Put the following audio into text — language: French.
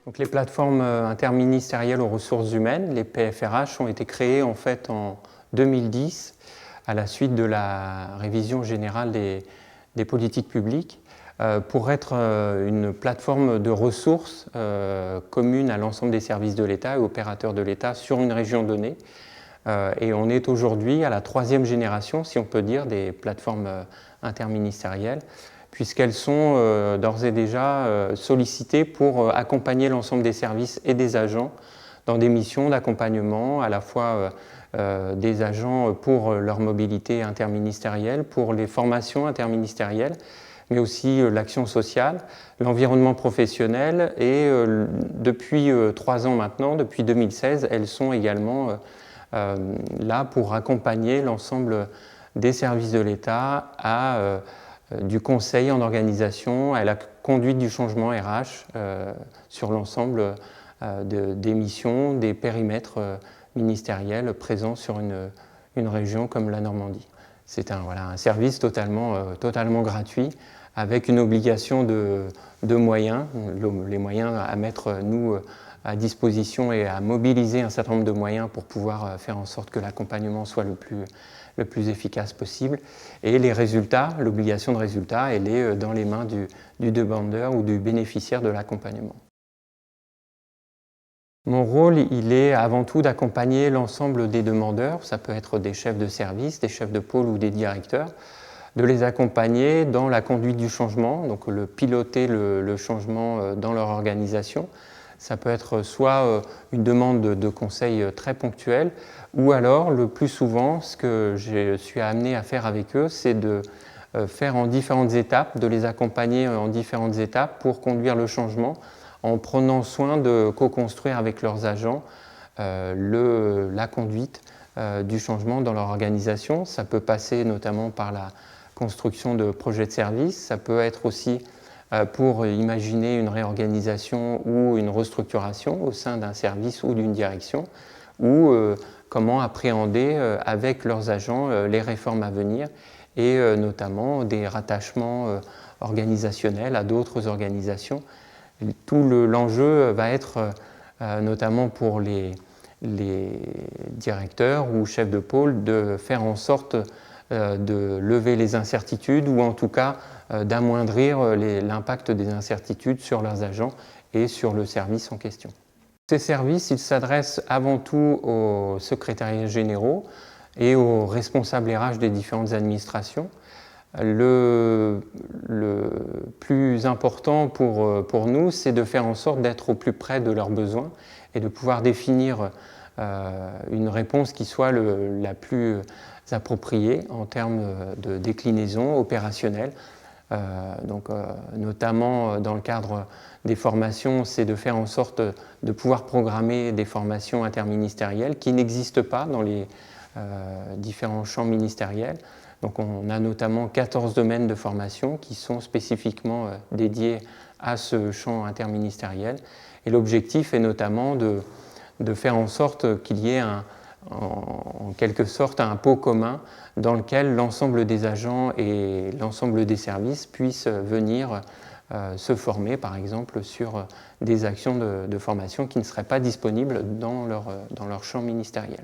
Donc, les plateformes interministérielles aux ressources humaines, les PFRH, ont été créées en fait en 2010 à la suite de la révision générale des politiques publiques pour être une plateforme de ressources commune à l'ensemble des services de l'État et opérateurs de l'État sur une région donnée. Et on est aujourd'hui à la 3e génération, si on peut dire, des plateformes interministérielles, puisqu'elles sont d'ores et déjà sollicitées pour accompagner l'ensemble des services et des agents dans des missions d'accompagnement, à la fois des agents pour leur mobilité interministérielle, pour les formations interministérielles, mais aussi l'action sociale, l'environnement professionnel, et depuis 3 ans maintenant, depuis 2016, elles sont également là pour accompagner l'ensemble des services de l'État à du conseil en organisation, à la conduite du changement RH sur l'ensemble des missions, des périmètres ministériels présents sur une région comme la Normandie. C'est un service totalement gratuit, avec une obligation de moyens, les moyens à mettre, nous, à disposition et à mobiliser un certain nombre de moyens pour pouvoir faire en sorte que l'accompagnement soit le plus efficace possible. Et les résultats, l'obligation de résultat, elle est dans les mains du demandeur ou du bénéficiaire de l'accompagnement. Mon rôle, il est avant tout d'accompagner l'ensemble des demandeurs, ça peut être des chefs de service, des chefs de pôle ou des directeurs, de les accompagner dans la conduite du changement, donc piloter le changement dans leur organisation. Ça peut être soit une demande de conseil très ponctuelle, ou alors, le plus souvent, ce que je suis amené à faire avec eux, c'est de faire en différentes étapes, de les accompagner en différentes étapes pour conduire le changement, en prenant soin de co-construire avec leurs agents la conduite du changement dans leur organisation. Ça peut passer notamment par la construction de projets de service, ça peut être aussi pour imaginer une réorganisation ou une restructuration au sein d'un service ou d'une direction, ou comment appréhender avec leurs agents les réformes à venir et notamment des rattachements organisationnels à d'autres organisations. Tout l'enjeu va être notamment pour les directeurs ou chefs de pôle de faire en sorte de lever les incertitudes ou en tout cas d'amoindrir l'impact des incertitudes sur leurs agents et sur le service en question. Ces services, ils s'adressent avant tout aux secrétariats généraux et aux responsables RH des différentes administrations. Le plus important pour nous, c'est de faire en sorte d'être au plus près de leurs besoins et de pouvoir définir une réponse qui soit la plus appropriée en termes de déclinaison opérationnelle. Notamment dans le cadre des formations, c'est de faire en sorte de pouvoir programmer des formations interministérielles qui n'existent pas dans les différents champs ministériels. Donc on a notamment 14 domaines de formation qui sont spécifiquement dédiés à ce champ interministériel. Et l'objectif est notamment de faire en sorte qu'il y ait en quelque sorte un pot commun dans lequel l'ensemble des agents et l'ensemble des services puissent venir se former, par exemple, sur des actions de formation qui ne seraient pas disponibles dans leur champ ministériel.